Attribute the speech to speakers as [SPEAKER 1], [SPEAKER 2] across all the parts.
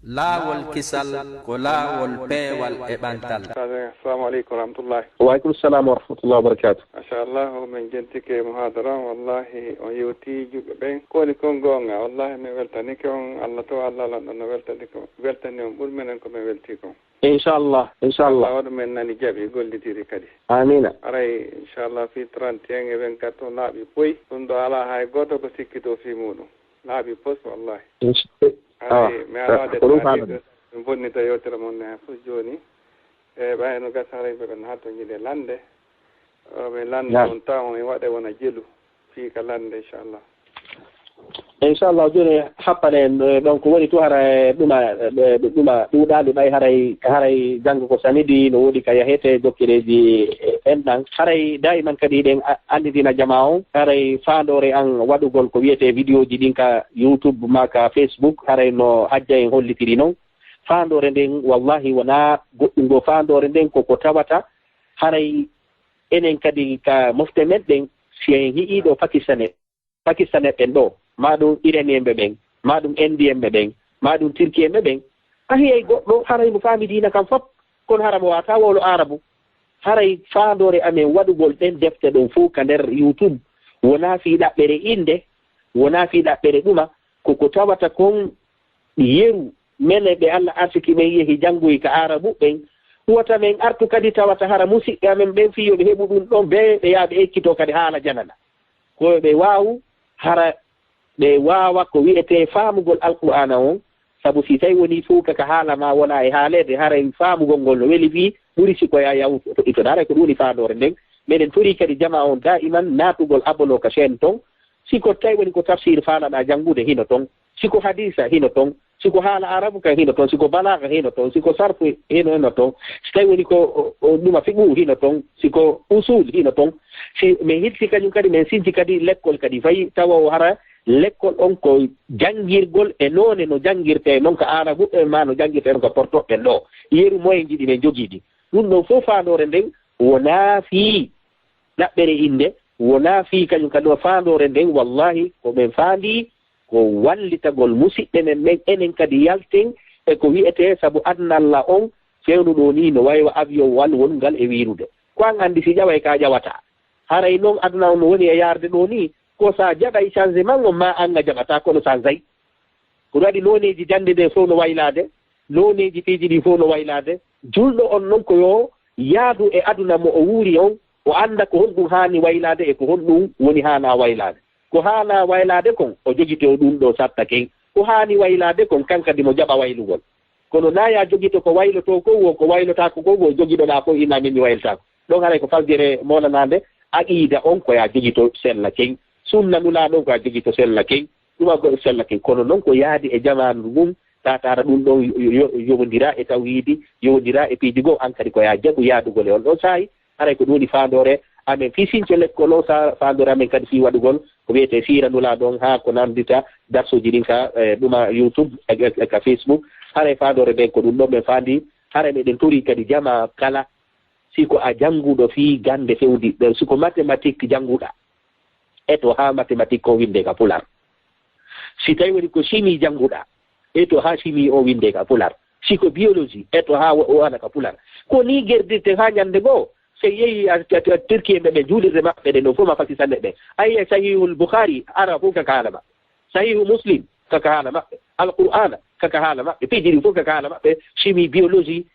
[SPEAKER 1] laawol kisal ko laawol peewal e ɓantal.
[SPEAKER 2] Assalamu aleykum wa rahmatullahi.
[SPEAKER 3] Wa aleykum salam wa rahmatullahi wa barakatuh.
[SPEAKER 2] Machallah min jentike muhadara wallahi on yewti juɓe ɓen koni kon gonga wallahi mi weltanike on Allah to Allah lan ɗon no weltani on ɓuri menen ko min welti kon
[SPEAKER 3] inchallah
[SPEAKER 2] waɗu men nani jaaɓi gollidiri kadi
[SPEAKER 3] amina
[SPEAKER 2] aray inchallah fi 31 e 24 on laaɓi poyi ɗum ɗo ala hay goto ko sikkito fi muɗum laaɓi pos wallahi mi alade min bonnita yewtere mon ne fof joni e ɓayno gasara yimɓe ɓen hatto jiiɗe lande min lande on taw on waɗe wona jelu fii ka lande
[SPEAKER 3] inchallah joni happane donc woni to hara ɗuma ɗuɗaɗi ɓay haray janggo ko sanidi no woodi ka yahete jokkireji enɗan haray daiman kadi ɗen andidina jama on haray fandore an waɗugol ko wiyete vidéo ji ɗin ka YouTube ma ka Facebook haray no hajja en hollitiri noon fandore nden wallahi wona goɗɗungo fandore nden koko tawata haray enen kadi ka mofte meɗɗen si en hiiɗo pakistanais ɓen ɗo maɗum iranienɓe ɓen maɗum indienɓe ɓen maɗum turkienɓe ɓen a hiyay goɗɗo haray mo faami dina kam fop kono hara mo wata wowlo arabu haray fandore amen waɗugol ɗen defte ɗon fof ka nder YouTube wona fi ɗaɓɓere inde wona fi ɗaɓɓere ɗuma koko tawata kon yeru mene ɓe Allah arsiki men yehi janngoyi ka arabu ɓen huwata men artu kadi tawata hara musidɓe amen ɓen fiyoɓe heɓu ɗum ɗon be ɓe yaaɓe ekkito kadi haala janana koye ɓe waawu hara ɓe waawa ko wiyete faamugol alqur'ana on sabu si tawi woni fof kaka haala ma wona e haalede haray faamugol ngol no weli fi ɓuri sikoye a yaw itoɗa haray ko ɗum woni faandore nden meɗen tori kadi jama on daiman naatugol abolo ka chaine ton siko tawi woni ko tafsir faalaɗa janngude hino ton siko hadisa hino ton siko haala arabu kan hino ton siko balaga hino ton siko sarfu hino ton so tawi woni ko ɗuma fiɓu hino ton siko usul hino ton si min hitti kañum kadi min sinti kadi l'école kadi fayi tawa o hara l'école on ko janngirgol e noone no janngirte noon ko arabu e ma no janngirte noon ko portoɓɓen ɗo yeru moyen jiɗi men jogiiɗi ɗum ɗon fof faandore nden wona fii ɗaɓɓere inde wona fii kañum kadi o faandore nden wallahi ko ɓen faandi ko wallitagol musidɓe men ɓen enen kadi yalten e ko wiyete sabu adnallah on fewnu ɗo ni no waywa avion wal wongal e wirude ko an anndi si ƴaway ka ƴawata haray noon aduna on no woni e yarde ɗo ni ko sa jaɓay changement on ma anga jaɓata kono sa zayi kono waɗi noneji jande nde fof no waylade noneji piiji ɗi fof no waylade julɗo on noon ko yo yaadu e aduna mo o wuuri on o anda ko honɗum haani waylade e ko honɗum woni haana waylade ko haana waylade kon o jogite o ɗum ɗo satta ken ko haani waylade kon kankadi mo jaɓa waylugol kono naya jogito ko wayloto ko wo ko waylotako ko wo jogiɗoɗa fof ina min mi wayltako ɗon haray ko faldire molanade aqida on koya jogito sella ken sunna nula ɗon ko a jogi to sella ken ɗuma go sella ken kono noon ko yaadi e jamanu mum tatara ɗum ɗon yowodira e tawhidi yowodira e piiji goo an kadi ko ya jaɓu yaadugol e on ɗon saahi haray ko ɗum woni fandore amen fi sinco l'école o sa fandore amen kadi fi waɗugol ko wiyete sira nula ɗon ha ko nandita darsuji ɗin ka ɗuma YouTube e ka Facebook haray fandore ɓen ko ɗum ɗon ɓen faandi haray meɗen tori kadi jama kala siko a jannguɗo fi gande fewdi siko mathématique jannguɗa eto ha mathématique o winde ka pular si tawi woni ko chimie jannguɗa eto ha chimie o winde ka pular siko biologie eto ha o ana ka pular ko ni gerdirte ha ñande goo so yehi turki ɓe ɓe juulirde maɓɓe ɗe no fof ma pakistanɓe ɓe ayi sahihul boukhari ara fof kaka haala maɓɓe sahihu muslim kaka haala maɓɓe alqur'ana kaka haala maɓɓe piiji ɗi fof kaka haala maɓɓe chimie biologie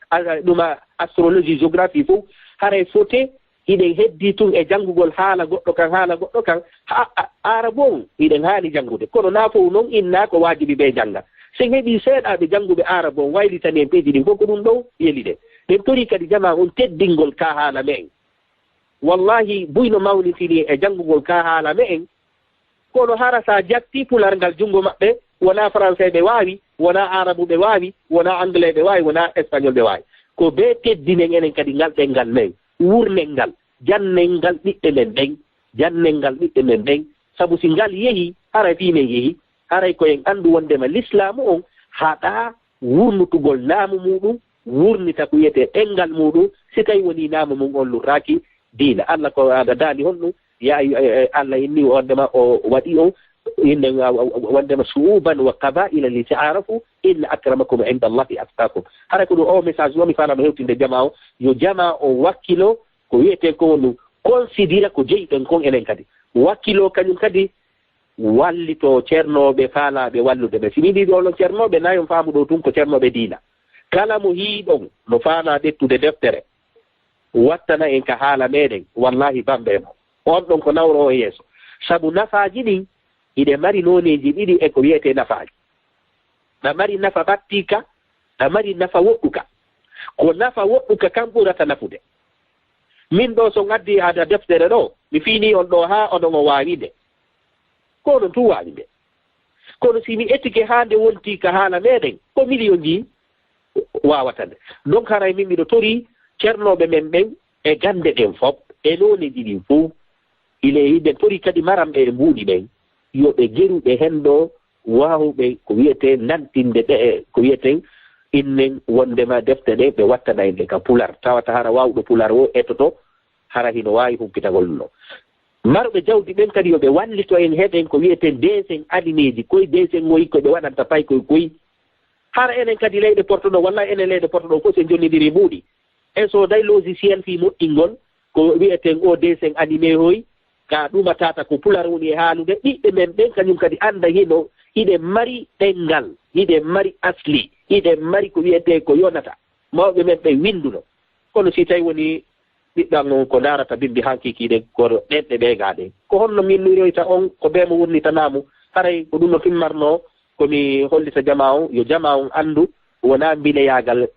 [SPEAKER 3] ɗuma astrologie géographie fof haray fote hiɗen heddi tun e janngugol haala goɗɗo kan arabu on hiɗen haani janngude kono naa fof noon inna ko waajibi ɓe jannga sen heɓi seeɗaaɓe jannguɓe arabu on waylitani en peeji ɗin fof ko ɗum ɗo yeli ɗe ɓen tori kadi jama on teddingol ka haala me en wallahi buyno mawnitini e janngugol ka haala me en kono hara sa jatti pularngal junngo maɓɓe wona français ɓe waawi wona arabu ɓe waawi wona anglais ɓe waawi wona espagnol ɓe waawi ko be teddinen enen kadi ngal ɗenngal men wurnel ngal jannel ngal ɓiɓɓe men ɓen sabu si ngal yehi haray fi men yehi haray koyen anndu wondema l'islamu on haɗa wurnutugol naamu muɗum wurnita ko wiyete ɗenngal muɗum si tawi woni naamu mum on lurraki diina Allah ko aɗa daali honɗum ya Allah inni wondema o waɗi on wondema suuban wa qabaila li ta'arafu inna akramakum inda Allahi atqakum. Hara ko o message o mi fala no hewtinde jama o yo jama o wakkilo ko wiyete ko no considera ko jeyɗen kon enen kadi wakkilo kañum kadi wallito ceernoɓe faalaɓe wallude ɓe simi ɗiɗo on ceernoɓe nayon faamu ɗo tun ko ceernoɓe diina kala mo hiiɗon no faala ɗettude deftere wattana en ka haala meɗen wallahi bamɓe mo on ɗon ko nawro o yeeso sabu nafaaji ɗin iɗe mari noneji ɗiɗi e ko wiyete nafaaji ɗa mari nafa ɓattika ɗa mari nafa woɗɗuka ko nafa woɗɗuka kam ɓurata nafude min ɗo so gaddi ada deftere ɗo mi fiini on ɗo ha oɗon o waawide ko oɗon tu waawide kono si mi ettike ha nde wonti ka haala meɗen ko million ji wawatande donc haray min miɗo tori ceernoɓe men ɓen e gande ɗen fof e noneji ɗin fof ile yiɗen tori kadi maramɓe e mbuuɗi ɓen yoɓe geruɓe hen ɗo wawɓe ko wiyete nantinde ɗe ko wiyeten innen wondema defte ɗe ɓe wattana en ɗe ka pular tawata hara wawɗo pular o etoto hara hino wawi humpitagol no marɓe jawdi ɓen kadi yoɓe wallito en heɗen ko wiyeten desen alineji koye desen ngoyi koɓe waɗanta pay koye hara enen kadi leyɗe portoɗo walla enen leyɗe portoɗo fof sen jonnidiri mbuuɗi e so day logiciel fi moƴƴingol ko wiyeten o desen animé hoy ka ɗuma tata ko pular woni e haalude ɓiɓɓe men ɓen kañum kadi anda hino hiɗe mari ɗengal hiɗe mari asli hiɗe mari ko wiyete ko yonata mawɓe men ɓe winduno kono si tawi woni ɓiɗɗan ko darata bimbi hankikiɗe ko ɗenɗe ɓeegaɗe ko honno min miroyta on ko ɓe mo wurnitanamu haray ko ɗum no timmarno komi hollita jama on yo jama on andu wona mbileyagal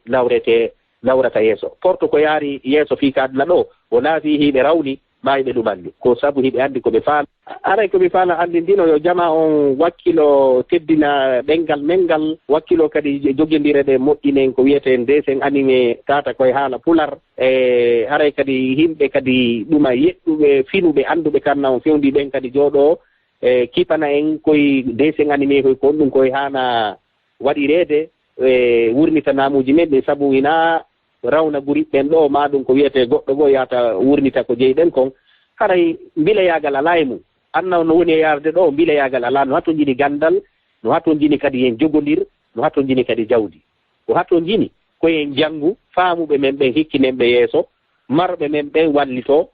[SPEAKER 3] nawrata yeeso porto ko yaari yeeso fi ka aduna ɗo wona fi hiɓe rawni mayiɓe ɗumanni ko sabu hiɓe andi koɓe faala aray komi faala andindino yo jama on wakkilo teddina ɗengal men ngal wakkilo kadi joguindireɗe moƴƴinen ko wiyeten desen animé tata koye haala pular e haray kadi yimɓe kadi ɗuma yeɗɗuɓe finuɓe anduɓe kanna on fewndi ɓen kadi jooɗo e kipana en koye desen animé koye kon ɗum koye hana waɗirede e wurnitanamuji men ɗe sabu ina rawna guriɓɓen ɗo ma ɗum ko wiyete goɗɗo goo yata wurnita ko jeyɗen kon haray mbileyagal ala e mum anna no woni e yarde ɗo mbileyagal ala no hatto jini gandal no hatto jini kadi yen jogodir no hatto jini kadi jawdi ko hatto jini koyen janngu faamuɓe men ɓen hikkinenɓe yeeso marɓe men ɓen wallito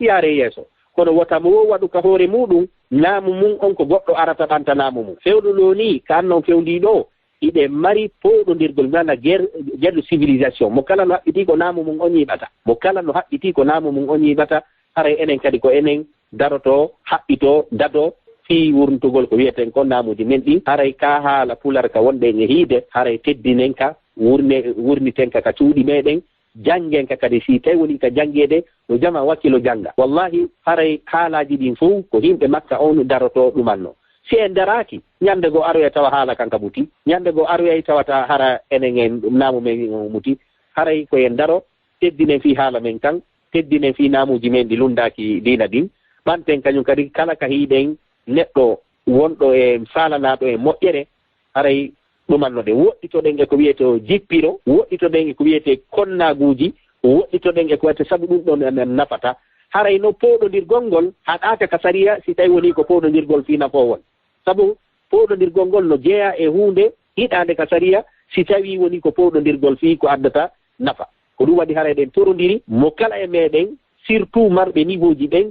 [SPEAKER 3] yaare yeeso kono wotamo wo waɗu ka hoore muɗum naamu mum on ko goɗɗo arata ɓanta naamu mum fewɗuɗo ni ka annon fewndiɗo iɗe mari poɗodirgol nana guerre civilisation mo kala no haɓɓiti ko naamu mum on yiɓata mo kala no haɓɓiti ko naamu mum on yiɓata haray enen kadi ko enen daroto haɓɓito dado fi wurntugol ko wiyeten ko naamuji men ɗi haray ka haala pular ka wonɗen e hiide haray teddinen ka wurniten ka cuuɗi meɗen janggen ka kadi si tawi woni ka janggede no jama wakkilo jangga wallahi haray haalaji ɗin fof ko yimɓe makka on daroto ɗumanno si en daraki ñande goo aroya tawa haala kanka muti ñande goo aroyay tawata hara enen en naamu men muti haray koyen daro teddinen fi haala men kan teddinen fi naamuji men ɗi lundaki diina ɗin ɓanten kañum kadi kala ka hiiɗen neɗɗo wonɗo e falanaɗo e moƴƴere haray ɗumannoɗe woɗɗitoɗen e ko wiyete jippiro woɗɗitoɗen e ko wiyete konnaguji woɗɗitoɗen e ko wiyete sabu ɗum ɗon nafata haray no poɗodirgol ngol haɗaka ka sariya si tawi woni ko poɗodirgol fi nafowol sabu poɗodirgol ngol no jeeya e hunde hiɗande ka sariya si tawi woni ko poɗodirgol fi ko addata nafa ko ɗum waɗi haray ɗen torodiri mo kala e meɗen surtout marɓe niveau ji ɓen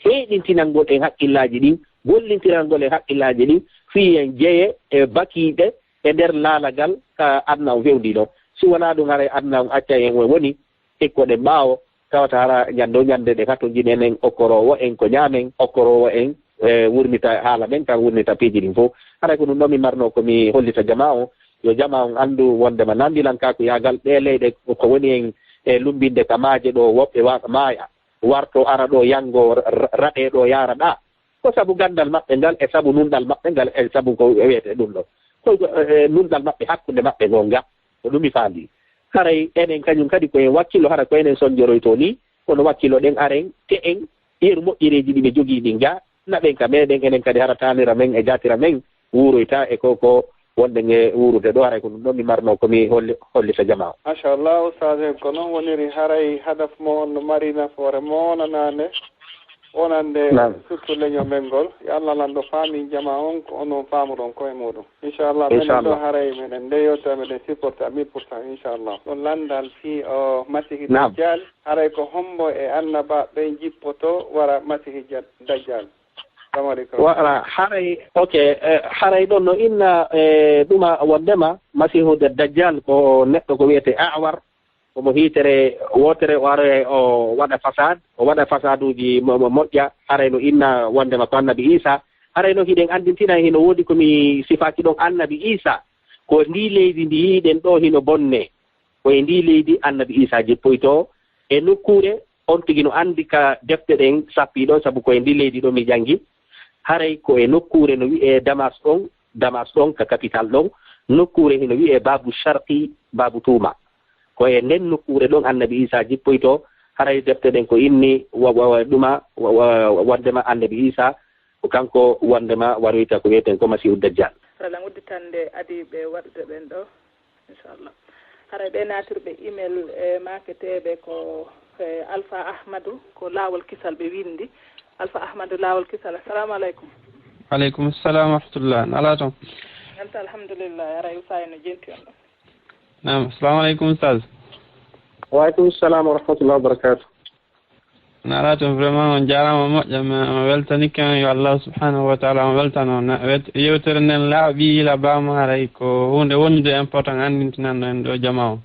[SPEAKER 3] heɗintinalngol e haqqillaji ɗin gollintiralngol e haqqillaji ɗin fi en jeeye e bakiɗe e nder laalagal ka adna o fewndino si wona ɗum haray adna on acca en woni ekkoɗen ɓaawo tawata hara ñande ɗe katto jini enen okkorowo en ko ñaamen okkorowo en wurnita haala men kan wurnita piiji ɗin fof haray ko ɗum ɗo mi marno komi hollita jama o yo jama on anndu wondema nandilanka ko yaagal ɗe leyɗe ko woni en e lumbinde ka maaje ɗo woɓɓe waɗa maaya warto ara ɗo yango raɗe ɗo yaara ɗa ko sabu gandal maɓɓe ngal e sabu nunɗal maɓɓe ngal e sabu ko wiyete ɗum ɗo ko nunɗal maɓɓe hakkunde maɓɓe ngo nga ko ɗum mi faandi haray enen kañum kadi koye wakkilo hara ko enen sonjoroyto ni kono wakkilo ɗen aren te en yeru moƴƴereji ɗi ɓe jogii ɗi nga naɓen ka meɗen enen kadi hara tanira men e jatira men wuroyta e koko wonɗen e wurude ɗo haray ko ɗum ɗon mi marno komi hollita jama o
[SPEAKER 2] machallah oustaz en ko noon woniri haray hadaf mo on no mari nafoore moonanande wonande surtout leñol mengol yo Allah lando faami jama on ko onon faamuɗon koye muɗum inchallah minen ɗo haray minen ndeyota miɗen supporté à 1000%, inchallah ɗon landal fi o masihi dajjal haray ko hombo e annaba ɓen jippoto wara masihi dajjal. Assalamu alaikum.
[SPEAKER 3] Wala haray ɗon no inna ɗuma wondema masihu dajjal ko neɗɗo ko wiyete awar omo hiitere wotere o aroya o waɗa fasaduji moƴƴa haray no inna wondema ko annabi Isa haray no hiɗen andintina hino woodi komi sifaki ɗon annabi Isa ko ndi leydi ndi yiiɗen ɗo hino bonne koye ndi leydi annabi Isa jippoyto e nokkure on tigi no andi ka defte ɗen sappiɗo sabu koye ndi leydi ɗo mi jangi haray ko e nokkure no wi'e Damas ɗon ka capital ɗon nokkure hino wi'e Babu Sharqi Babu Tuma koye nden nokkure ɗon annabi Isa jippoyto haray defte ɗen ko inni ɗuma wondema annabi Isa ko kanko wondema waroyta ko wiyeten ko masihu dajjal
[SPEAKER 4] lan udditande adiɓe waɗude ɓen ɗo inchallah haray ɓe natirɓe email maketeɓe ko Alpha Ahmadou ko lawol kisal ɓe windi Alpha Ahmadou lawol kisal. Assalamu aleykum.
[SPEAKER 5] Aleykum assalam wa rahmatullah. Ala toon
[SPEAKER 4] anta alhamdulillah aray usayno jenti on ɗo.
[SPEAKER 5] Naam, assalamu aleykum ustaz.
[SPEAKER 3] Wa aleykum assalam wa rahmatullah wa barakatuh.
[SPEAKER 5] Ala toon vraiment on jarama moƴƴa mi weltanike yo Allah subhanahu wa ta'ala on weltano yewtere nden laaɓi labama haray ko hunde wonnude important andintinanno en ɗo jama o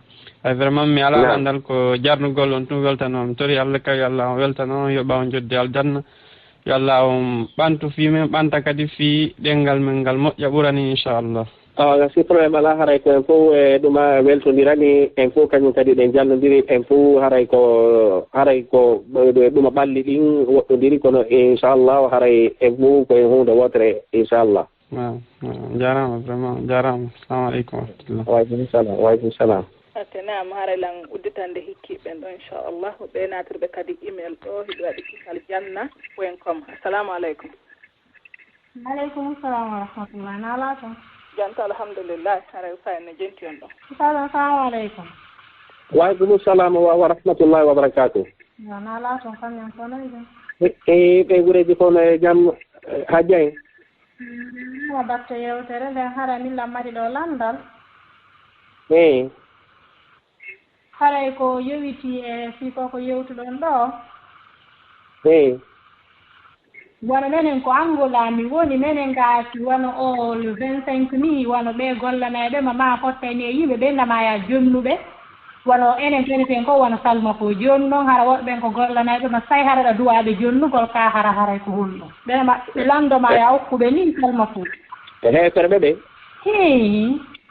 [SPEAKER 5] ay vraiment mi ala andal ko jarnugol on tum weltano mi tori Allah kay Allah on weltano yo ɓaw jodde aljanna yo Allah on ɓantu fi men ɓanta kadi fi ɗengal men ngal moƴƴa ɓurani inchallah.
[SPEAKER 3] Si probléme ala haray ko en fof e ɗuma weltodirani en fof kañum kadi ɗen jallodiri en fof haray ko ɗuma ɓalli ɗin woɗɗodiri kono inchallah haray en fof koye hunde wotere inchallah.
[SPEAKER 5] Jarama vraiment jarama. Assalamu aleykum wa rahmatullah.
[SPEAKER 3] Wa aleykum salam.
[SPEAKER 4] Nam haray lan udditande hikkiɓen ɗo inchallah ɓe natirɓe kadi email ɗo hiɗo waɗi kisal janna.com. Assalamu aleykum.
[SPEAKER 6] Aleykum salam wa rahmatullah. Nala toon
[SPEAKER 4] janta alhamdulillah haray usayno jenti on ɗo.
[SPEAKER 6] Assalamu aleykum.
[SPEAKER 3] Wa aleykum salam wa rahmatullahi wa barakatuh.
[SPEAKER 6] Yo nala toon kañum konoyde
[SPEAKER 3] ɓe gureji fof no jam hajja en
[SPEAKER 6] o batte yewtere nden hara min lammati ɗo landal haray ko yowiti e siko ko yewtuɗon ɗo wono menen ko angolami woni menen gaati wono o le 25 ni wono ɓe gollanaɓe ma fottani e yimɓe ɓe namaya jonnuɓe wono enen teneten ko wono salma ko joni noon hara woɓɓe ɓen ko gollanaɓe ma say haraɗa duwaɓe jonnugol ka haray ko hulɗo ɓe maɓɓe landoma ya hokkuɓe ni salma fo
[SPEAKER 3] e heeferɓe ɓe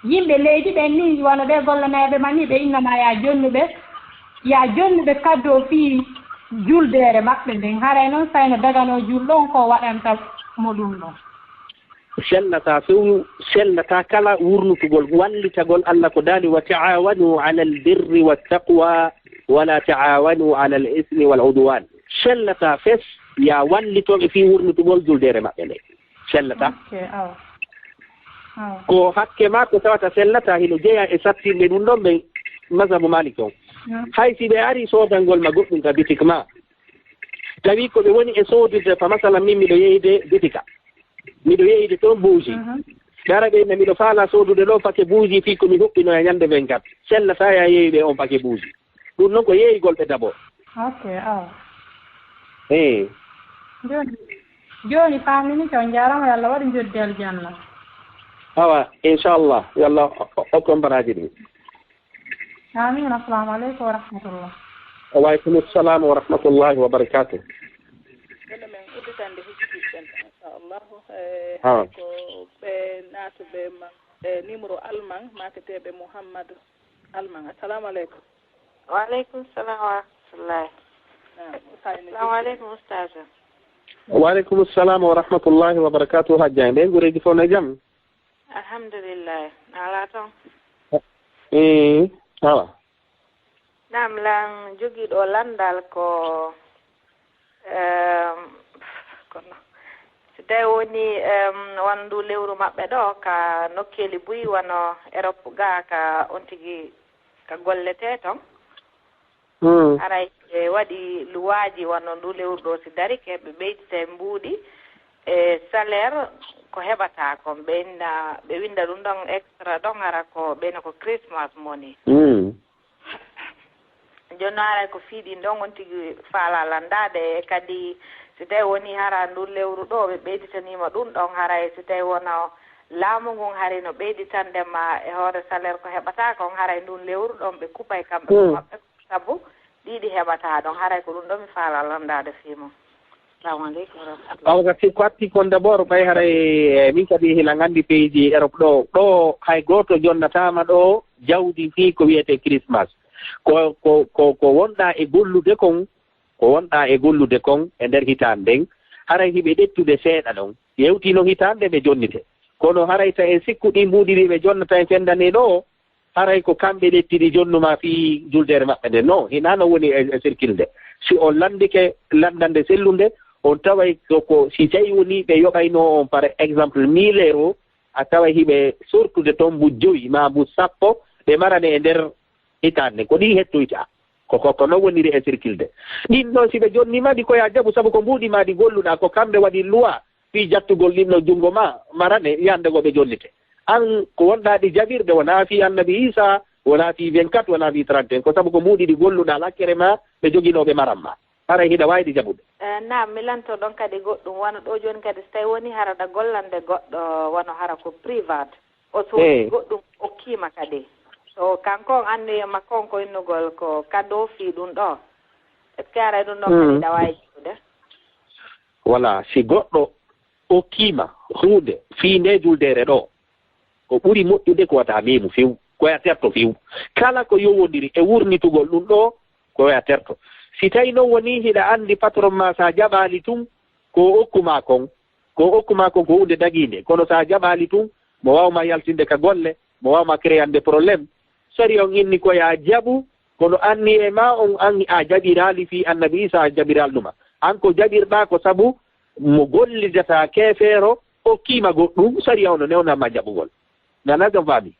[SPEAKER 6] yimɓe leydi ɓen ni wono ɓe gollanaɓe ma ni ɓe innama ya jonnuɓe kaddo fii juldere maɓɓe nden haray noon sayno dagano julɗon ko waɗanta mo ɗum ɗon
[SPEAKER 3] sellata kala wurnutugol wallitagol Allah ko daali wa ta'awanu 'ala al-birri wat-taqwa wala ta'awanu 'ala al-ithmi wal-'udwan sellata fes ya wallitoɓe fi wurnutugol juldere maɓɓe nde sellata ko hakke ma ko tawata sellata hino jeeya e sattirde ɗum ɗon ɓe mazhabu Malik on hay si ɓe ari sodangol ma goɗɗum ka bitik ma tawi ko ɓe woni e sodude fa masalan min miɗo yeyde bitika miɗo yeyde toon buuji dara ɓe miɗo faala sodude ɗo paquet buuji fi komi huɓɓino e ñande 24 sellata ya yeeyɓe on paquet buuji ɗum noon ko yeeygol ɓe d'abord
[SPEAKER 6] joni famini ko jarama yo Allah waɗi joddi aljanna
[SPEAKER 3] awa inchallah yo Allah hokkon baraji ɗin
[SPEAKER 6] amin. Assalamu aleykum wa rahmatullah.
[SPEAKER 3] Wa aleykum assalam wa rahmatullahi wa barakatuh.
[SPEAKER 4] Ene men udditande hikkiɓen inchallah ko ɓe naatuɓe numéro alman maketeɓe Mouhammadou alman. Assalamu aleykum.
[SPEAKER 7] Wa aleykum salam wa rahmatullah. Assalamu aleykum ustaz.
[SPEAKER 3] Wa aleykum assalam wa rahmatullahi wa barakatuh. Hajja ɓe gureji fof no jam
[SPEAKER 7] alhamdulillah ala toon
[SPEAKER 3] awa
[SPEAKER 7] nam lan jogiiɗo landal ko kono so tawi woni wondu lewru maɓɓe ɗo ka nokkeli buyi wono Europe ga ka on tigi ka gollete toon haray ɓe waɗi luwaji wonno ndu lewru ɗo si dari keɓe ɓeydite mbuuɗi salaire ko heɓata kon ɓe winda ɗum ɗon extra ɗon ara ko ɓeyna ko Christmas money joni ara ko fiiɗi ɗon on tigi faala landade kadi si tawi woni hara ndu lewru ɗo ɓe ɓeyditanima ɗum ɗon haray si tawi wona laamu ngun hari no ɓeyditandema e hoore salaire ko heɓata kon haray ndun lewru ɗon ɓe kupay kamɓe maɓɓe sabu ɗiɗi heɓata ɗon haray ko ɗum ɗo mi faala landade fimo. Assalamu aleykum
[SPEAKER 3] awgati ko atti kon d' abord ɓay haray min kadi hila gandi pays Europe ɗo hay goto jonnatama ɗo jawdi fi ko wiyete Christmas ko wonɗa e gollude kon e nder hitande nden haray hiɓe ɗettude seeɗa ɗon yewtino hitande ɓe jonnite kono haray ta en sikkuɗi mbuɗiri ɓe jonnata en fendane ɗo haray ko kamɓe ɗettiɗi jonnuma fi juldere maɓɓe nde non hinano woni e circle nde si on landike landande sellunde on taway ko si tawi woni ɓe yoɓayno on par exemple 1000 € a taway hiɓe sortude toon mbu 5 ma mbu 10 ɓe marane e nder hitande ko ɗi hettoyta ko no woniri e circle de ɗin ɗon si ɓe jonnimaɗi koya jaɓu sabu ko mbuɗi maɗi golluɗa ko kamɓe waɗi loi fi jattugol ɗinno junngo ma marane yande go ɓe jonnite an ko wonɗa ɗi jaɓirɗe wona fi annabi Isa wona fi 24 wona fi 31 ko sabu ko mbuɗi ɗi golluɗa lakkere ma ɓe joginoɓe maram ma haray hiɗa wawi ɗi jaɓude
[SPEAKER 7] nam mi lanto ɗon kadi goɗɗum wona ɗo joni kadi so tawi woni haraɗa gollande goɗɗo wono hara ko private o soodi goɗɗum okkima kadi so kanko annuyema kon ko innugol ko cadeau fi ɗum ɗo est ce que aray ɗum ɗon kadi ɗa wawi jaɓude
[SPEAKER 3] voilà si goɗɗo okkima hunde fi nde juldere ɗo ko ɓuri moƴƴude ko wata memu few koya terto few kala ko yowodiri e wurnitugol ɗum ɗo koya terto si tawi noon woni hiɗa andi patron ma sa jaɓali tun ko okkuma kon ko hunde daguinde kono sa jaɓali tun mo wawma yaltinde ka golle mo wawma créande probléme sari on inni koya jaɓu kono anni e ma on anni a jaɓirali fi annabi Isa a jaɓiral ɗuma an ko jaɓirɗa ko sabu mo gollidata keefeero okkima goɗɗum sari ono newnama jaɓugol nana jam faami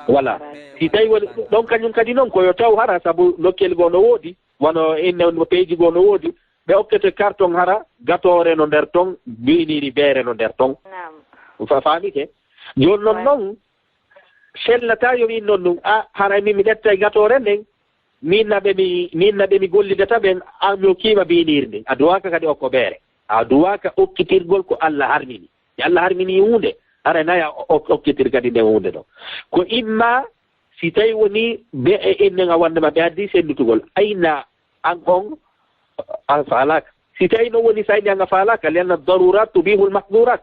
[SPEAKER 3] voilà si tawi woni ɗon kañum kadi noon koyo taw hara sabu nokkel goo no woodi wono inne peeji goo no woodi ɓe okkete carton hara gatore no nder ton biniri beere no nder ton faamike joni noon sellata yo min noon ɗum a hara min mi ɗetta e gatore nden min naɓe mi gollidata ɓen an mi okkima biniri ndin a duwaka kadi okko beere a duwaka okkitirgol ko Allah harmini Allah harmini hunde hara naya okkitir kadi nde hunde ɗo ko imma si tawi woni be e ennen a wandema ɓe addi sendutugol ayna an on a falaka si tawi no woni sayni an a falaka lianna darurat tubihul mahdurat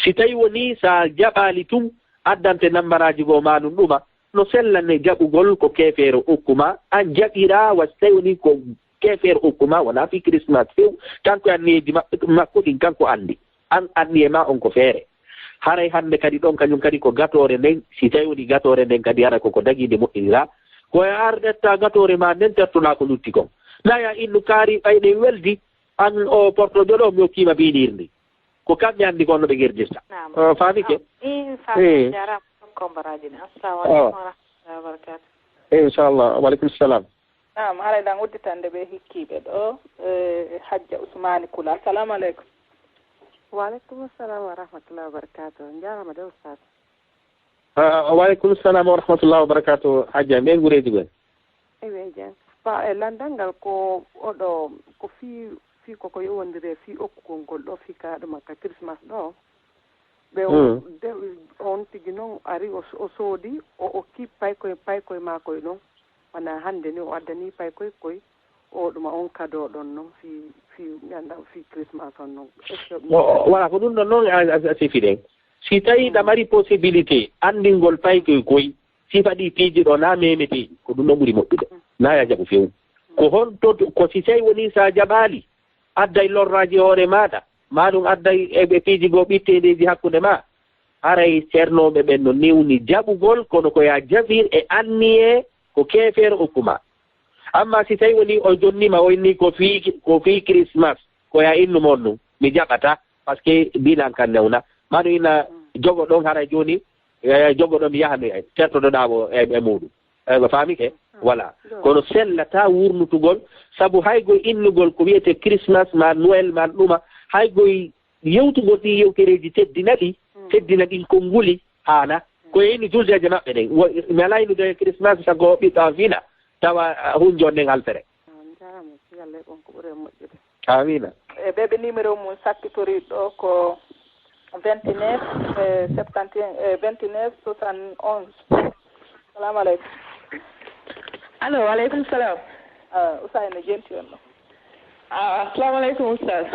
[SPEAKER 3] si tawi woni sa jaɓali tum addante nambaraji goo ma ɗum ɗuma no sellane jaɓugol ko keefeere okkuma an jaɓira wasi tawi woni ko keefeere okkuma wona fi Christmas few kanko anniyeji makko ɗin kanko andi an anniye ma on ko feere haray hande kadi ɗon kañum kadi ko gatore nden si tawi woni gatore nden kadi ara koko daguide moƴƴinira koye ardetta gatore ma nden tertoɗa ko lutti kon naya innu kaari ɓayɗe weldi an o portojo ɗo mi hokkima binirndi ko kamɓe anndi gonno ɓe gerdirta faamike inchallah waleykum salam
[SPEAKER 4] nam haray ɗan udditande ɓe hikkiɓe ɗo hajja ousmane Kula assalamu aleykum
[SPEAKER 8] waleykum salam wa rahmatullahi wa barakatuh jarama de oustad
[SPEAKER 3] waleykum salam wa rahmatullahi wa barakatuh hajja mbe gureji gon
[SPEAKER 8] ewi jen e landal ngal ko oɗo ko fi koko yowodire fi okkugol ngol ɗo fi ka ɗuma ka Christmas ɗo ɓe on tigi noon ari o soodi o okki paykoye makoye noon wona hannde ni o addani paykoye koye o ɗuma on cadeau ɗon noon fi ganda fi Christmas on noon
[SPEAKER 3] voilà ko ɗum ɗon noon a sifi ɗen si tawi ɗa mari possibilité anndingol paykoye koye si faɗi piiji ɗo na memeteji ko ɗum ɗon ɓuri moƴƴude na ya jaɓu fewu ko honto ko si tawi woni sa jaɓali adday lorraji hoore maɗa maɗum adday eɓe piiji goo ɓitteɗeji hakkude ma haray ceernoɓe ɓen no newni jaɓugol kono koya jaɓir e anniye ko keefeere okkuma amma si tawi woni o jonnima o inni ko fi Christmas koya innu mon ɗum mi jaɓata par ce que bilan kan newna maɗum ina jogo ɗon haray joni jogo ɗon mi yaha mi tertoɗoɗamo e muɗum ɓe faami ke voilà kono sellata wurnutugol sabu haygo innugol ko wiyete Christmas ma Noël ma ɗuma haygo yewtugol ɗi yewtereji teddina ɗin ko nguli haana ko yeyni juldeje maɓɓe ɗen mi ala yinnude Christmas sago ɓiɗɗo fina tawa hunjon nden halfere amina
[SPEAKER 4] ɓeɓe numéro mum sakkitori ɗo ko 29 71 29 71 salamu aleykum
[SPEAKER 9] allo waleykum salam
[SPEAKER 4] Ousayne jenti on ɗo
[SPEAKER 9] assalamu aleykum oustaz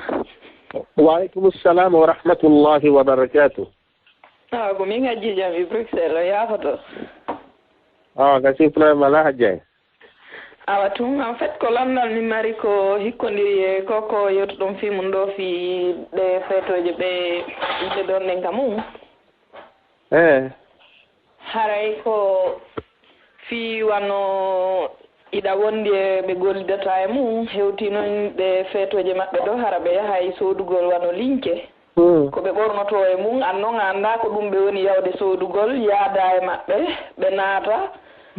[SPEAKER 3] waaleykum salam wa rahmatullahi wa barakatuh
[SPEAKER 9] ko min hajji jam e Bruxelles o yafoto
[SPEAKER 3] kasi problème ala hajjay
[SPEAKER 9] awa tun en fait ko lamdal min mari ko hikkodiri e koko yettuɗon fimum ɗo fi ɗe fetoje ɓe ɓe ɗon ɗen ka mum haray ko fi wano iɗa wondi e ɓe gollidata e mum hewti noon ɗe fetoje maɓɓe ɗo hara ɓe yaha e sodugol wano linke ko ɓe ɓornoto e mum an noon anda ko ɗum ɓe woni yawde sodugol yaada e maɓɓe ɓe naata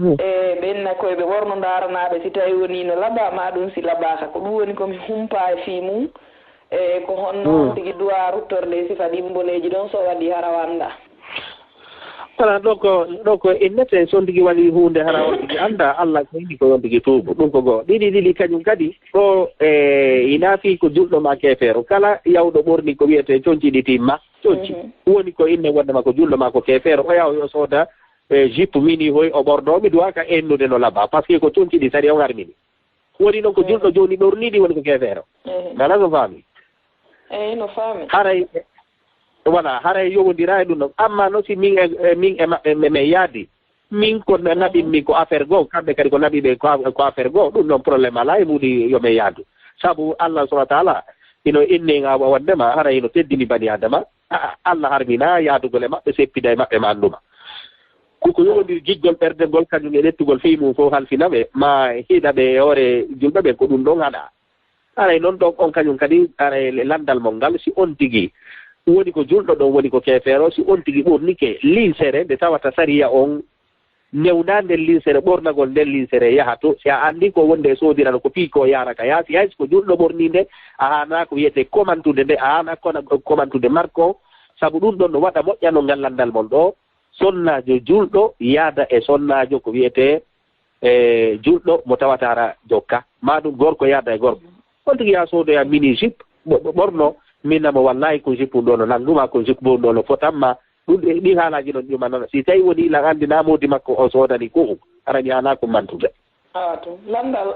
[SPEAKER 9] e ɓenna koye ɓe ɓorno daranaɓe si tawi woni no laɓama ɗum si laɓaka ko ɗum woni komi humpa e fi mum e ko honno tigi duwa ruttorde sifa ɗimboneji ɗon so waɗi hara wanda
[SPEAKER 3] voilà ɗo ko innete son tigi waɗi hunde hara on tigi anda Allah ko yini ko yon tigi tuubu ɗum ko goo ɗiɗi kañum kadi ɗo inaafi ko julɗo ma kefeero kala yawɗo ɓorni ko wiyete conciɗi timma conci woni ko inne wondema ko julɗo ma ko kefeero o yaw yo sooda jippe mini hoy o ɓorno mi duwaka ennude no laɓa par ce que ko conciɗi sari o garmini woni noon ko julɗo joni ɓorniɗi woni ko kefeero ngala no faami
[SPEAKER 9] eyi no faami
[SPEAKER 3] haray voilà haray yowodira e ɗum ɗon amma noon si min e maɓɓe min yaadi min ko naɓinmi ko affaire goo kamɓe kadi ko naɓiɓe ko affaire goo ɗum noon probléme ala e muɗi yomin yaadu sabu Allah subahana taala ino innega waddema haray ino teddini bani adama Allah harmina yaadugol e maɓɓe seppida e maɓɓe ma anduma koko yowodir jiggol ɓerde ngol kañum e ɗettugol fii mum fof halfinaɓe ma hiɗaɓe e hoore julɓe ɓe ko ɗum ɗon haɗa aray noon ɗon on kañum kadi aray landal mon ngal si on tigi woni ko julɗo ɗon woni ko kefeero si on tigi ɓornike linsere nde tawata sariya on newna nden linsere ɓornagol nden linsere yahato si a anndi ko wonde e soodirano ko pii ko yaraka yaasi hay siko julɗo ɓorni nde a hana ko wiyete commantude nde a hana commantude marko sabu ɗum ɗon no waɗa moƴƴano ngallandal mon ɗo sonnajo julɗo yaada e sonnajo ko wiyete julɗo mo tawatara jokka maɗum gorko yaada e gorko on tigi ya soodoya mini jupe ɓorno minnamo wallahi ko jupe ɗo no nannduma ko jupe ɗo no fotanma ɗum ɗi haalaji noon ɗuma noon si tawi woni ilan anndinamodi makko o soodani ko arani hana ko mantude
[SPEAKER 9] awa tum landal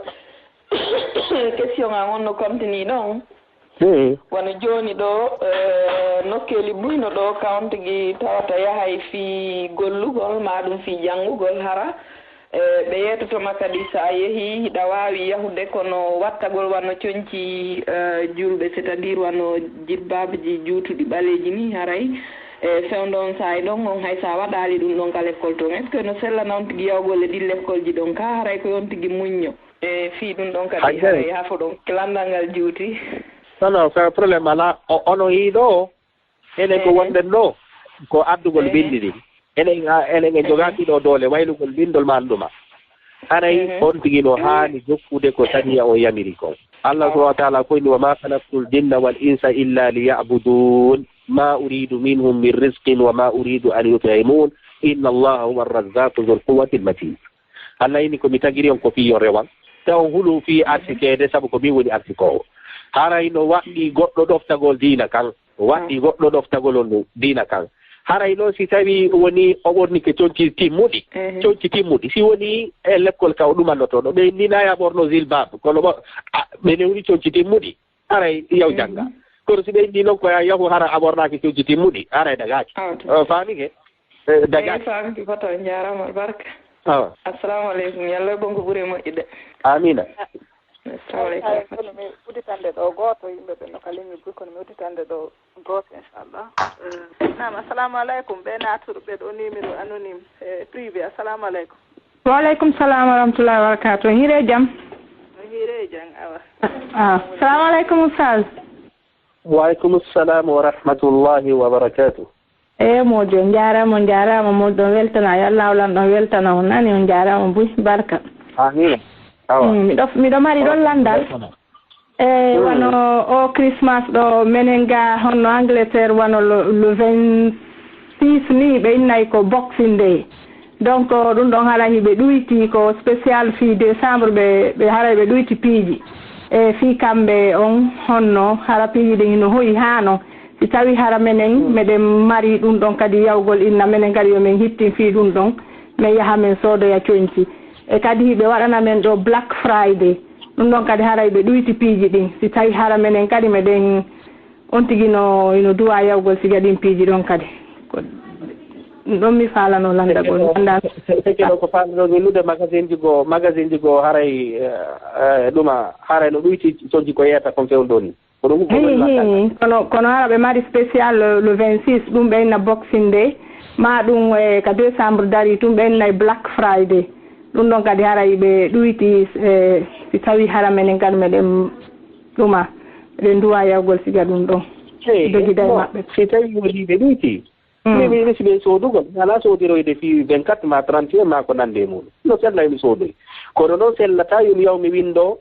[SPEAKER 9] question a on no continue ɗon wona jooni ɗo nokkeli buyno ɗo kawon tigi tawata yahay fi gollugol maɗum fi janngugol hara ɓe yettotoma kadi so a yehi hiɗa wawi yahude kono wattagol wano coñci julɓe c' est à dire wano jilbabeji juutuɗi ɓaleji ni haray fewndon sayi ɗon on hay sa waɗali ɗum ɗon ka l' école toon est ce que no sellana on tigui yawgol e ɗi l' école ji ɗon ka haray ko yon tigui muñño e fi ɗum ɗon kadi haray hafo ɗon landal ngal juuti
[SPEAKER 3] non ko probléme ala ono yiiɗo enen ko wonɗen ɗo ko addugol bindi ɗi enen e jogakiɗo doole waylugol bindol ma anduma haray on tigi no haani jokkude ko saniya o yamiri ko Allah subahana wa taala koyni wa ma khalaqtul jinna wal insa illa liya'budun ma uridu minhum min rizqin wa ma uridu an yut'imun inna allaha huwa arrazzaqu dhul quwwati almatin Allah ini ko mi tagiri on ko fiyo rewan taw hulu fi artikede sabu ko mi woni artikowo haray no waɗɗi goɗɗo ɗoftagol diina kan waɗɗi goɗɗo ɗoftagol on diina kan haray noon si tawi woni o ɓornike coñci timmuɗi si woni e l'école ka o ɗumannotoɗo ɓe ninaya ɓorno zilbab kono ɓe newni coñci timmuɗi haray yaw jangga kono si ɓe inni noon koya yahu hara a ɓornaki coñci timmuɗi haray dagaki faamike dagaki
[SPEAKER 9] famiki foto jarama barka assalamu aleykum yallah bonko ɓuuri moƴƴude
[SPEAKER 3] amina
[SPEAKER 4] kono mi udditande ɗo gooto yimɓe ɓe no kalimi buy kono mi udditande ɗo gooto inchallah nam assalamu aleykum ɓe naturɓe ɗo numéro anonyme privé assalamu aleykum
[SPEAKER 6] waaleykum salam wa rahmatullahi wa barakatuh hiire jaam
[SPEAKER 4] hiire jang awa
[SPEAKER 6] assalamu aleykum oustaz
[SPEAKER 3] waaleykum salam wa rahmatullahi wa barakatuh
[SPEAKER 6] moƴo jarama moƴo ɗon weltana yo Allah awlan ɗon weltana on nani on jarama buy barka
[SPEAKER 3] Amin.
[SPEAKER 10] Miɗo mari ɗon landal wano o Christmas ɗo minen ga honno Angleterre wano le 26 ni ɓe innay ko Boxing Day donc ɗum ɗon harani ɓe ɗuyti ko spécial fi décembre ɓe haray ɓe ɗuyti piiji e fi kamɓe on honno hara piiji ɗin no hoyi hano si tawi hara menen meɗen mari ɗum ɗon kadi yawgol inna menen kadi yomin hittin fi ɗum ɗon min yaha min soodoya coñci e kadi ɓe waɗana men ɗo Black Friday ɗum ɗon kadi haray ɓe ɗuyti piiji ɗin si tawi hara menen kadi meɗen on tigi ino duwa yawgol siga ɗin piiji ɗon kadi ɗon mi falano landagol
[SPEAKER 3] fekkino ko falano wellude magasin ji go haray ɗuma haray no ɗuyti soji ko yeyata kon fewndo ni
[SPEAKER 10] kono hara ɓe mari spécial le 26 ɗum ɓe inna Boxing Day ma ɗum ka décembre dari tum ɓe innay Black Friday ɗum ɗon kadi haray ɓe ɗuyti si tawi hara menen kadi meɗen ɗuma eɗen duwa yawgol siga ɗum ɗon dogida e maɓɓe
[SPEAKER 3] si tawi woni ɓe ɗuyti mi resi ɓe soodugol ala soodiroyde fi 24 ma 31 ma ko nande e muɗum no sellay mi soodoy kono noon sellata yomi yaw mi windo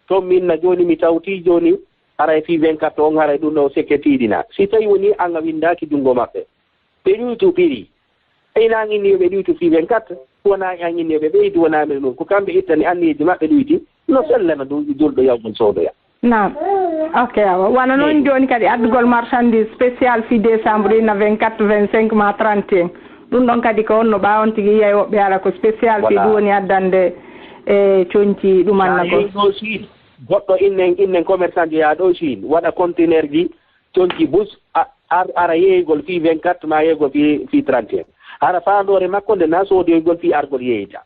[SPEAKER 3] toon minna joni mi tawti joni haray fi 24 on haray ɗum ɗo sekke tiiɗina si tawi woni an a windaki junngo maɓɓe ɓe ɗuytu piri ayna inni ɓe ɗuytu fi 24 wona an inni ɓe ɓeydi wonami ɗum ko kamɓe ittani anniyeji maɓɓe ɗuyti no sellana julɗo yawgol soodoya
[SPEAKER 10] nam ok awa wano noon joni kadi addugol marchandise spécial fi décembre ina 24 25 ma 31 ɗum ɗon kadi ko onno ɓawon tigui yiyay woɓɓe ara ko spécial fi ɗum woni addande e coñci ɗumannagol
[SPEAKER 3] ɗo Chine goɗɗo innen commerçant ji yaa ɗo Chine waɗa conteneur ji coñci bus ara yeeygol fi 24 ma yeeygol fi 31 hara fandore makko nde na soodoygol fi argol yeeyta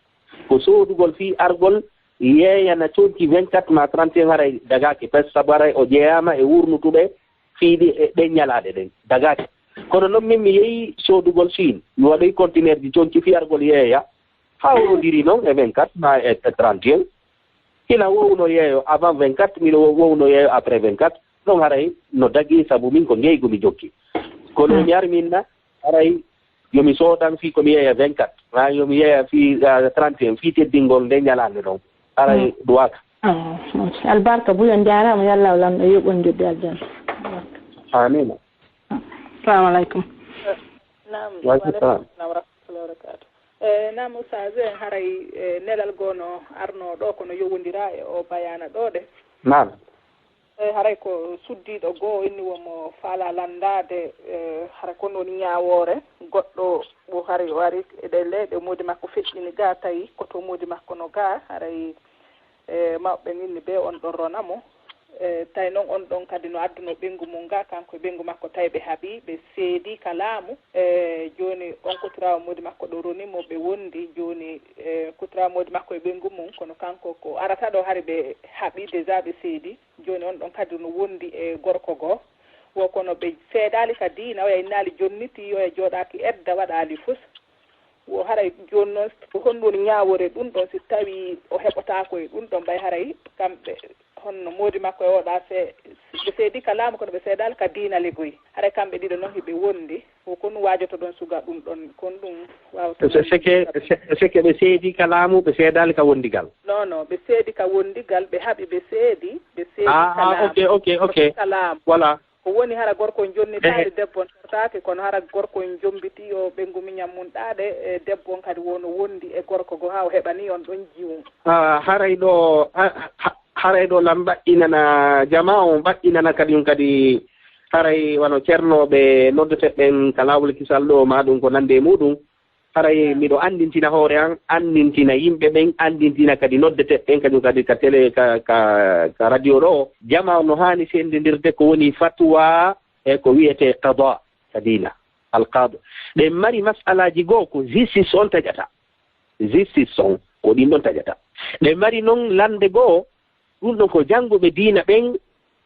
[SPEAKER 3] ko soodugol fi argol yeeyana coñci 24 ma 31 haray dagaki par ce que sabu aray o jeeyama e wurnutuɓe fiiɗi ɗen ñalaɗe ɗen dagaki kono noon min mi yeeyi soodugol Chine mi waɗoy conteneur ji coñci fi argol yeeya ha wodiri noon e 24 ma e 31 hina wowno yeeyo avant 24 miɗo wowno yeeyo après 24 ɗon haray no dagi sabu min ko ngeygu mi jokki kono mi arminna haray yomi soodan fi komi yeeya 24 ha yomi yeeya fi 31 fi teddingol nde ñalande ɗon haray duwaka
[SPEAKER 10] albarka buyon jarama yallah lamɗo yoɓondirde aljanna
[SPEAKER 3] amina
[SPEAKER 10] assalamu aleykum
[SPEAKER 3] waaleykum salam
[SPEAKER 4] nam ustage en haray nelal gono arno ɗo kono yowodira e o bayana ɗo ɗe
[SPEAKER 3] nam
[SPEAKER 4] haray ko suddiɗo goho inni womo faala landade haray kono woni ñawore goɗɗo ɓo haray o ari eɗe leyɗe modi makko feƴƴini ga tawi koto modi makko no ga haray mawɓe inni be on ɗon ronamo tawi noon on ɗon kadi no adduno ɓengu mum ga kanko e ɓengu makko tawi ɓe haaɓi ɓe seedi ka laamu joni on kotirawo modi makko ɗo ronimo ɓe wondi joni kotirawo modi makko e ɓengu mum kono kanko ko arata ɗo haari ɓe haaɓi déjà ɓe seedi joni on ɗon kadi no wondi e gorko goo wo kono ɓe seedali ka diina o innali jonniti yo e jooɗaki edda waɗali fus wo haray joni noon honɗum ñawore ɗum ɗon si tawi o heɓotako e ɗum ɗon ɓay haray kamɓe honno modi makko e oɗa ɓe seedi ka laamu kono ɓe seedali ka diina ligoyi haray kamɓe ɗiɗo noon hiɓe wondi kono wajoto ɗon suga ɗum ɗon kono ɗum wawta
[SPEAKER 3] seke ɓe seedi ka laamu ɓe seedali ka wondigal
[SPEAKER 4] non ɓe seedi ka wondigal ɓe haaɓi ɓe seedi
[SPEAKER 3] ok
[SPEAKER 4] ka laamu
[SPEAKER 3] voilà
[SPEAKER 4] ko woni hara gorko jonnitaade debbo on tortake kono hara gorko jombiti o ɓengu miñam mum ɗaɗe e debbo on kadi wono wondi e gorko go ha o heɓani on ɗon jiwum
[SPEAKER 3] haray ɗo lam mbaɗɗinana jama o mbaɗɗinana kadi haray wano ceernoɓe noddeteɓɓen ka lawol kisal ɗo ma ɗum ko nande muɗum haray miɗo andintina hoore an andintina yimɓe ɓen andintina kadi noddeteɓɓen kañum kadi ka télé ka radio ɗo jama no hani sendidirde ko woni fatwa e ko wiyete qada kadina alqada ɗen mari masalaji goo ko justice on taƴata justice on ko ɗin ɗon taƴata ɗen mari noon lande goo ɗum ɗon ko jannguɓe diina ɓen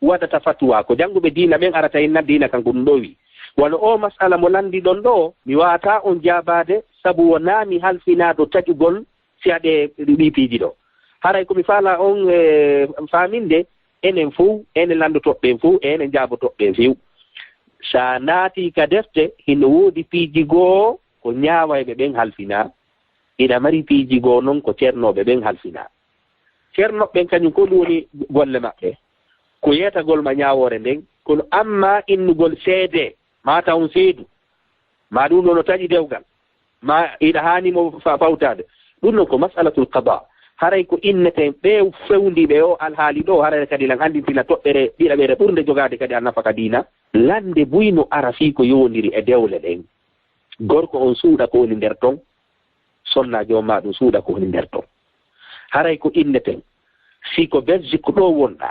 [SPEAKER 3] waɗata fatwa ko jannguɓe diina ɓen arata inna diina kanko ɗum ɗo wi wano o masala mo landi ɗon ɗo mi wawata on jabade sabu wona mi halfinaɗo taƴugol si aɗe ɗipiiji ɗo haray komi faala on faminde enen fof enen landotoɓɓen fof enen jabotoɓɓen few sa naati ka defte hino woodi piiji goo ko ñawayɓe ɓen halfina ina mari piiji goo noon ko ceernoɓe ɓen halfina ceernoɓe ɓen kañum ko ɗum woni golle maɓɓe ko yetagol ma ñaawore nden kono amma innugol seede ma taw seedu ma ɗum ɗo no taƴi dewgal ma ina haanimo fawtade ɗum noon ko masalatul qada haray ko inneten ɓe fewndiɓe o alhaali ɗo haray kadi lan andintina toɓɓere ɗiɗaɓere ɓurde jogade kadi a nafaka diina lande buyno ara fii ko yowndiri e dewle ɗen gorko on suuɗa ko woni nder ton sonnajo on ma ɗum suuɗa ko woni nder ton haray ko inneten si ko Belgique ɗo wonɗa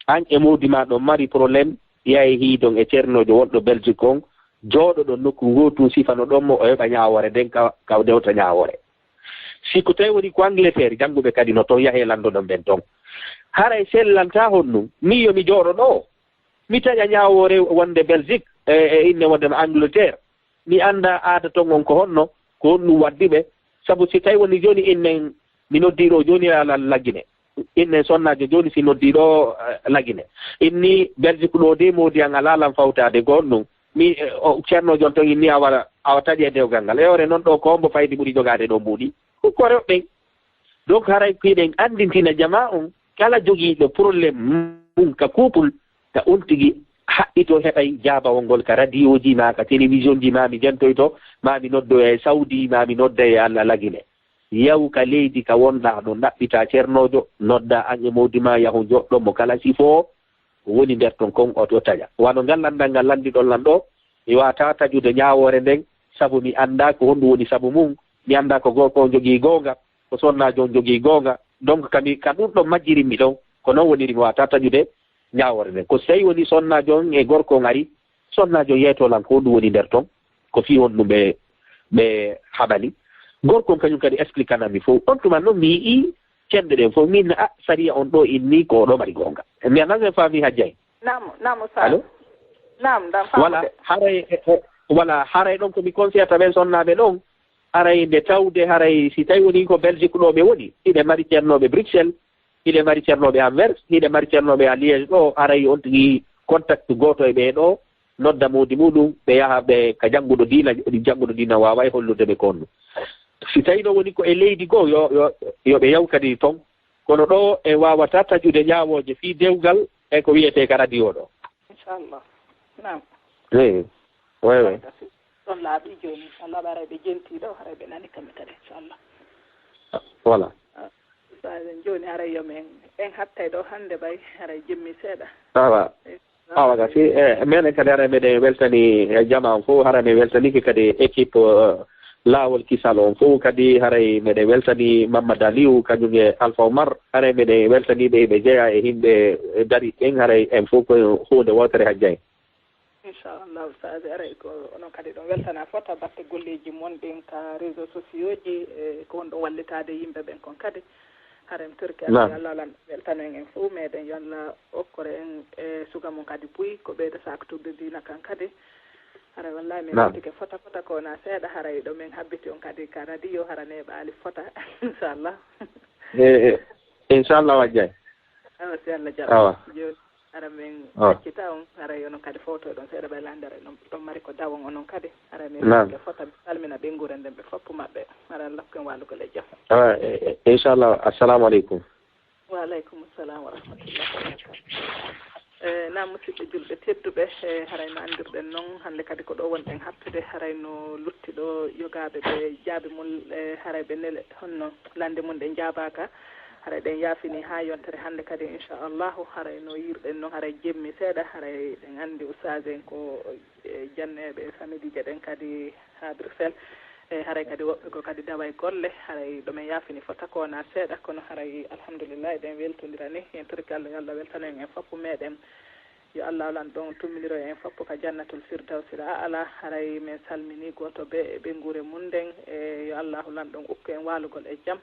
[SPEAKER 3] an e modi ma ɗon mari probléme yahi hiidon e ceernojo wonɗo Belgique on jooɗo ɗon nokku gotu sifano ɗon mo o heɓa ñaawore nden kaw dewta ñaawore si ko tawi woni ko Angleterre jannguɓe kadi no toon yahe landoɗon ɓen toon haray sellanta honnum mi yomi jooɗo ɗo mi taƴa ñaawore wonde Belgique e inne wondema Angleterre mi annda aada ton on ko honno ko honɗum waddi ɓe sabu si tawi woni joni innen mi noddiɗo joni ala laggine innen sonnajo joni si noddiɗo laggine inni Belgique ɗo de modi an alalan fawtade gonɗum mi ceerno jon ton inni awa taƴi e dewgal ngal ewre noon ɗo ko hombo faydi ɓuuri jogade ɗo mbuuɗi ko rewɓe donc haray piɗen andintina jama on kala jogiiɗo probléme mum ka couple ka on tigi haɓɓito heɓay jaabawol ngol ka radio ji ma ka télévision ji mami jentoyto mami noddo e Saudi mami nodda e Allah lagine yaw ka leydi ka wonɗa ɗo ɗaɓɓita ceernojo nodda an e mawdi ma yahu joɗɗo mo kala sifo woni nder ton kon oto taƴa wano ngallandal ngal landiɗon lan ɗo mi wata taƴude ñaawore nden sabu mi annda ko honɗum woni sabu mum mi annda ko gorko on jogii goonga ko sonnajo on jogii goonga donc kami ka ɗum ɗon majjirinmi ɗon ko noon woniri mi wata taƴude ñaawore nden ko so tawi woni sonnajo on e gorko on ari sonnajo yeetolan ko honɗum woni nder ton ko fi honɗum ɓe haɓani gorko on kañum kadi explique anami fof on tuma noon mi yii cende ɗen fof min saria on ɗo inni ko ɗo mari goonga mi anan faami hajjay allo voilà haray ɗon komi conseillata ɓen sonnaɓe ɗon haray nde tawde haray si tawi woni ko Belgique ɗo ɓe woni hiɗe mari ceernoɓe Bruxelles hiɗe mari ceernoɓe Anvers hiɗe mari ceernoɓe a Liége ɗo haray on tigi contact goto e ɓe ɗo nodda modi muɗum ɓe yaha ɓe ka jannguɗo diina wawa e hollude ɓe konno si tawi ɗo woni ko e leydi goo yoɓe yaw kadi toon kono ɗo e wawata taƴude ñaawoje fii dewgal e ko wiyete ka radio ɗo
[SPEAKER 4] inchallah nam
[SPEAKER 3] oui
[SPEAKER 4] ɗon laaɓi joni inchallah ɓe ara ɓe jentiɗo haray ɓe nani kamɓe kadi inchallah
[SPEAKER 3] voilà
[SPEAKER 4] saden joni haray yomen en hattay ɗo hannde ɓay haray jimmi seeɗa
[SPEAKER 3] awa gasi minen kadi hara meɗen weltani jama on fof hara mi weltaniki kadi équipe laawol kisal on fof kadi haray meɗen weltani Mamadou Aliou kañum e Alpha Oumar haray meɗen weltaniɓe ɓe jeeya e yimɓe dari ɗen haray en fof ko hunde wotere hajjay
[SPEAKER 4] inchallah ustade aray ko onon kadi ɗon weltana fota batte golleji monɗen ka réseau sociaux ji ko wonɗo wallitade yimɓe ɓen kon kadi hara mi torki Allah lan weltano en fof meɗen yo Allah okkore en e suga mum kadi puy ko ɓeyda saktude dina kan kadi haray wallahi min wettike fota ko wona seeɗa haray ɗo min habbiti on kadi ka radio hara neɓaali fota inchallah
[SPEAKER 3] inchallah wajjay
[SPEAKER 4] awa si Allah jaɓa joni hara min accita on haray onon kadi fowto ɗon seeɗa ɓay landere ɗon mari ko dawon onon kadi haray min wettike fota mi salmina ɓengure nden ɓe foppu maɓɓe hara Allah ko en wallugol e jaam
[SPEAKER 3] inchallah assalamu aleykum
[SPEAKER 4] wa aleykum assalam wa rahmatullah nam musidɓe julɓe tedduɓe haray no anndirɗen noon hannde kadi ko ɗo wonɗen hattude haray no lutti ɗo yogaɓe ɓe jaabi mum haray ɓe nele honno lande mum ɗe jaabaka haray ɗen yaafini ha yontere hannde kadi inchallahu haray no yirɗen noon haray jemmi seeɗa haray ɗen anndi ustage en ko janneɓe famille je ɗen kadi ha Bruxelles haray kadi woɓɓe ko kadi dawa e golle haray ɗomin yaafini fota ko wona seeɗa kono haray alhamdulillah eɗen weltodira ni hen torki Allah yo Allah weltano en foppu meɗen yo Allah alan ɗon tumminiro en foppu ka jannatul firdawsira ala haray min salmini goto ɓe e ɓengure mum nden e yo Allah lan ɗon ukku en walugol e jaam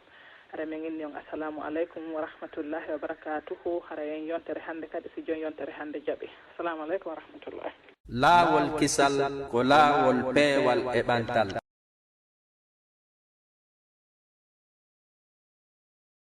[SPEAKER 4] haray min inni on assalamu aleykum wa rahmatullahi wa barakatuhu haray en yontere hannde kadi si joni yontere hannde jaaɓi assalamu aleykum wa rahmatullahi
[SPEAKER 1] laawol kisal ko laawol peewal e ɓantal